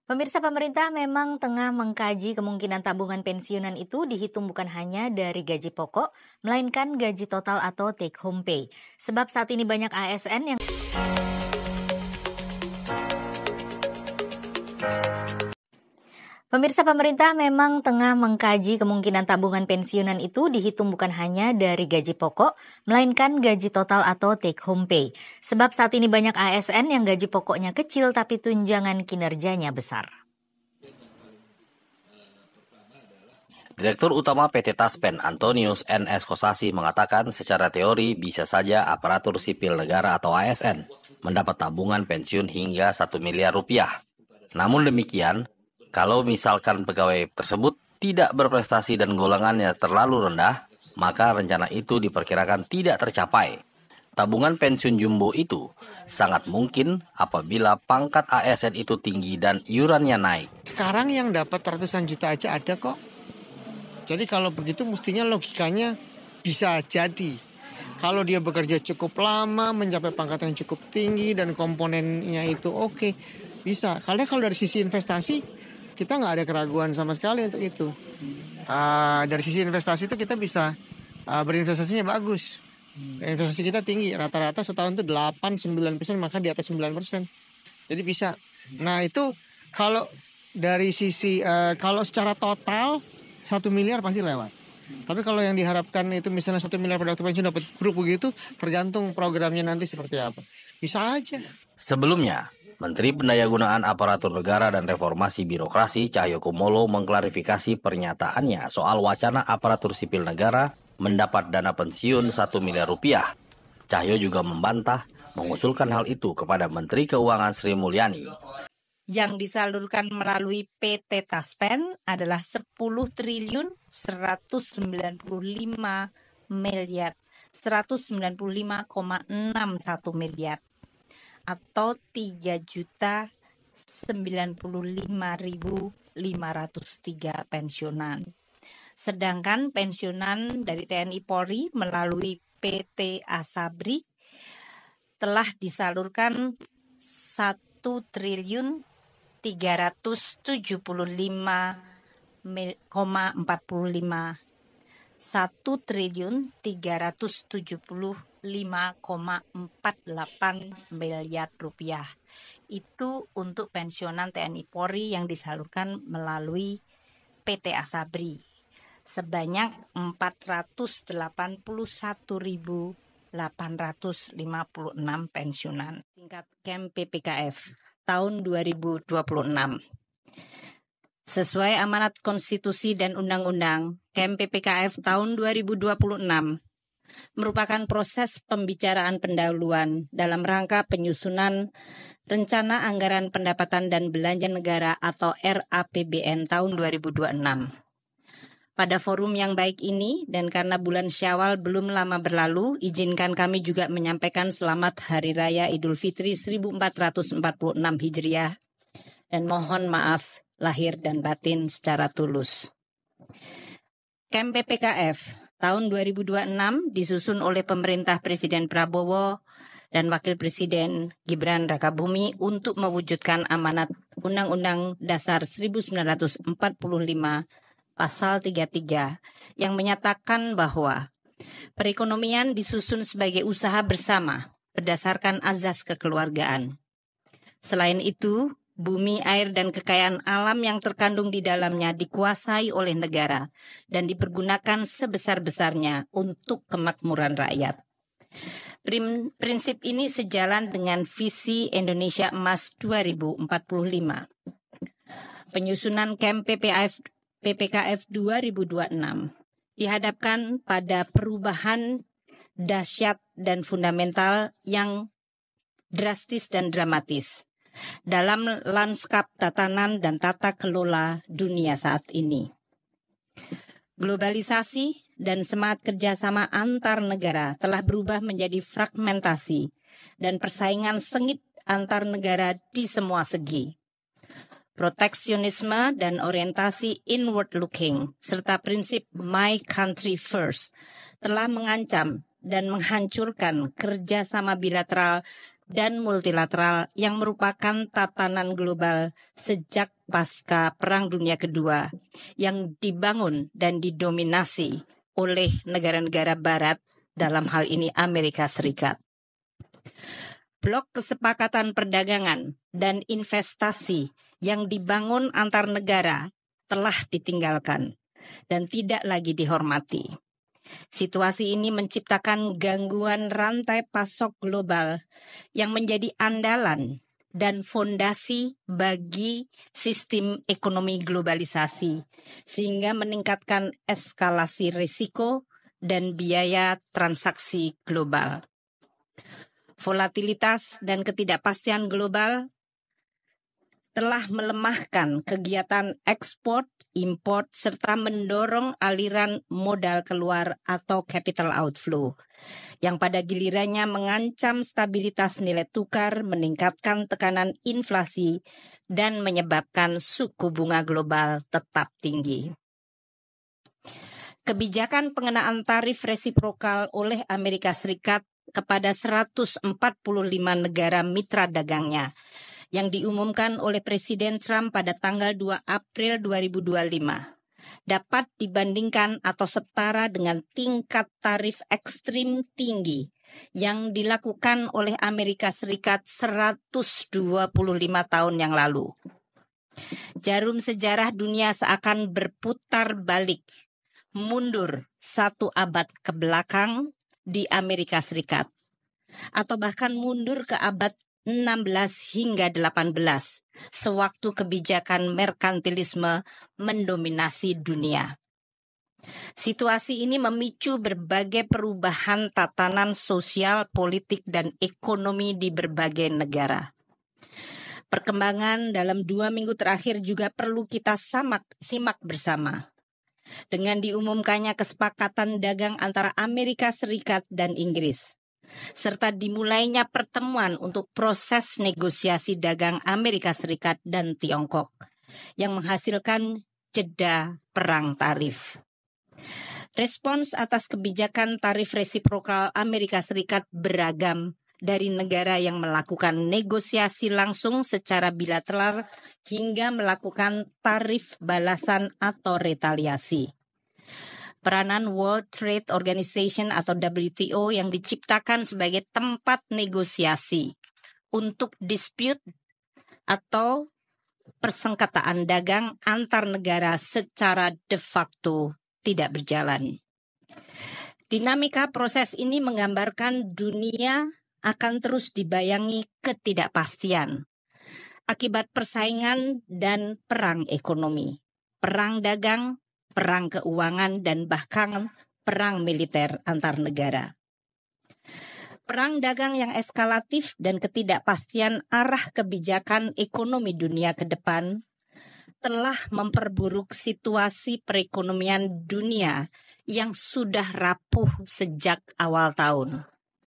Pemirsa, pemerintah memang tengah mengkaji kemungkinan tabungan pensiunan itu dihitung bukan hanya dari gaji pokok, melainkan gaji total atau take home pay. Sebab saat ini banyak ASN yang Pemirsa, pemerintah memang tengah mengkaji kemungkinan tabungan pensiunan itu dihitung bukan hanya dari gaji pokok, melainkan gaji total atau take home pay. Sebab saat ini banyak ASN yang gaji pokoknya kecil tapi tunjangan kinerjanya besar. Direktur Utama PT Taspen, Antonius N.S. Kosasi, mengatakan secara teori bisa saja aparatur sipil negara atau ASN mendapat tabungan pensiun hingga 1 miliar rupiah. Namun demikian, kalau misalkan pegawai tersebut tidak berprestasi dan golongannya terlalu rendah, maka rencana itu diperkirakan tidak tercapai. Tabungan pensiun jumbo itu sangat mungkin apabila pangkat ASN itu tinggi dan iurannya naik. Sekarang yang dapat ratusan juta aja ada kok. Jadi kalau begitu mestinya logikanya bisa jadi. Kalau dia bekerja cukup lama, mencapai pangkat yang cukup tinggi dan komponennya itu oke, bisa. Karena kalau dari sisi investasi, kita nggak ada keraguan sama sekali untuk itu. Dari sisi investasi itu kita bisa berinvestasinya bagus. Investasi kita tinggi, rata-rata setahun itu 8-9%, maka di atas 9%. Jadi bisa. Nah itu kalau dari sisi, kalau secara total 1 miliar pasti lewat. Tapi kalau yang diharapkan itu misalnya 1 miliar pada waktu pensiun dapat grup begitu, tergantung programnya nanti seperti apa. Bisa aja. Sebelumnya, Menteri Pendayagunaan Aparatur Negara dan Reformasi Birokrasi Cahyokumolo mengklarifikasi pernyataannya soal wacana aparatur sipil negara mendapat dana pensiun 1 miliar rupiah. Cahyo juga membantah mengusulkan hal itu kepada Menteri Keuangan Sri Mulyani. Yang disalurkan melalui PT Taspen adalah 10.195 miliar 195,61 miliar atau 3.095.503 pensiunan. Sedangkan pensiunan dari TNI Polri melalui PT Asabri telah disalurkan 1.375,45 1.375,48 miliar rupiah. Itu untuk pensiunan TNI Polri yang disalurkan melalui PT Asabri sebanyak 481.856 pensiunan. Tingkat KEM PPKF tahun 2026. Sesuai amanat konstitusi dan undang-undang, KEM PPKF tahun 2026 merupakan proses pembicaraan pendahuluan dalam rangka penyusunan Rencana Anggaran Pendapatan dan Belanja Negara atau RAPBN tahun 2026. Pada forum yang baik ini dan karena bulan Syawal belum lama berlalu, izinkan kami juga menyampaikan selamat Hari Raya Idul Fitri 1446 Hijriah dan mohon maaf lahir dan batin secara tulus. KEM PPKF tahun 2026 disusun oleh pemerintah Presiden Prabowo dan Wakil Presiden Gibran Rakabuming untuk mewujudkan amanat Undang-Undang Dasar 1945 Pasal 33 yang menyatakan bahwa perekonomian disusun sebagai usaha bersama berdasarkan azas kekeluargaan. Selain itu, bumi, air, dan kekayaan alam yang terkandung di dalamnya dikuasai oleh negara dan dipergunakan sebesar-besarnya untuk kemakmuran rakyat. Prinsip ini sejalan dengan visi Indonesia Emas 2045. Penyusunan KEM PPKF 2026 dihadapkan pada perubahan dahsyat dan fundamental yang drastis dan dramatis dalam lanskap tatanan dan tata kelola dunia saat ini. Globalisasi dan semangat kerjasama antar negara telah berubah menjadi fragmentasi dan persaingan sengit antar negara di semua segi. Proteksionisme dan orientasi inward looking serta prinsip my country first telah mengancam dan menghancurkan kerjasama bilateral dan multilateral yang merupakan tatanan global sejak pasca Perang Dunia Kedua yang dibangun dan didominasi oleh negara-negara Barat, dalam hal ini Amerika Serikat. Blok kesepakatan perdagangan dan investasi yang dibangun antar negara telah ditinggalkan dan tidak lagi dihormati. Situasi ini menciptakan gangguan rantai pasok global yang menjadi andalan dan fondasi bagi sistem ekonomi globalisasi, sehingga meningkatkan eskalasi risiko dan biaya transaksi global. Volatilitas dan ketidakpastian global telah melemahkan kegiatan ekspor, import, serta mendorong aliran modal keluar atau capital outflow, yang pada gilirannya mengancam stabilitas nilai tukar, meningkatkan tekanan inflasi, dan menyebabkan suku bunga global tetap tinggi. Kebijakan pengenaan tarif resiprokal oleh Amerika Serikat kepada 145 negara mitra dagangnya yang diumumkan oleh Presiden Trump pada tanggal 2 April 2025 dapat dibandingkan atau setara dengan tingkat tarif ekstrim tinggi yang dilakukan oleh Amerika Serikat 125 tahun yang lalu. Jarum sejarah dunia seakan berputar balik, mundur 1 abad ke belakang di Amerika Serikat, atau bahkan mundur ke abad 16 hingga 18, sewaktu kebijakan merkantilisme mendominasi dunia. Situasi ini memicu berbagai perubahan tatanan sosial, politik, dan ekonomi di berbagai negara. Perkembangan dalam 2 minggu terakhir juga perlu kita simak bersama. Dengan diumumkannya kesepakatan dagang antara Amerika Serikat dan Inggris, serta dimulainya pertemuan untuk proses negosiasi dagang Amerika Serikat dan Tiongkok yang menghasilkan jeda perang tarif. Respons atas kebijakan tarif resiprokal Amerika Serikat beragam, dari negara yang melakukan negosiasi langsung secara bilateral hingga melakukan tarif balasan atau retaliasi. Peranan World Trade Organization atau WTO yang diciptakan sebagai tempat negosiasi untuk dispute atau persengketaan dagang antar negara secara de facto tidak berjalan. Dinamika proses ini menggambarkan dunia akan terus dibayangi ketidakpastian akibat persaingan dan perang ekonomi, perang dagang, perang keuangan, dan bahkan perang militer antar negara. Perang dagang yang eskalatif dan ketidakpastian arah kebijakan ekonomi dunia ke depan telah memperburuk situasi perekonomian dunia yang sudah rapuh sejak awal tahun.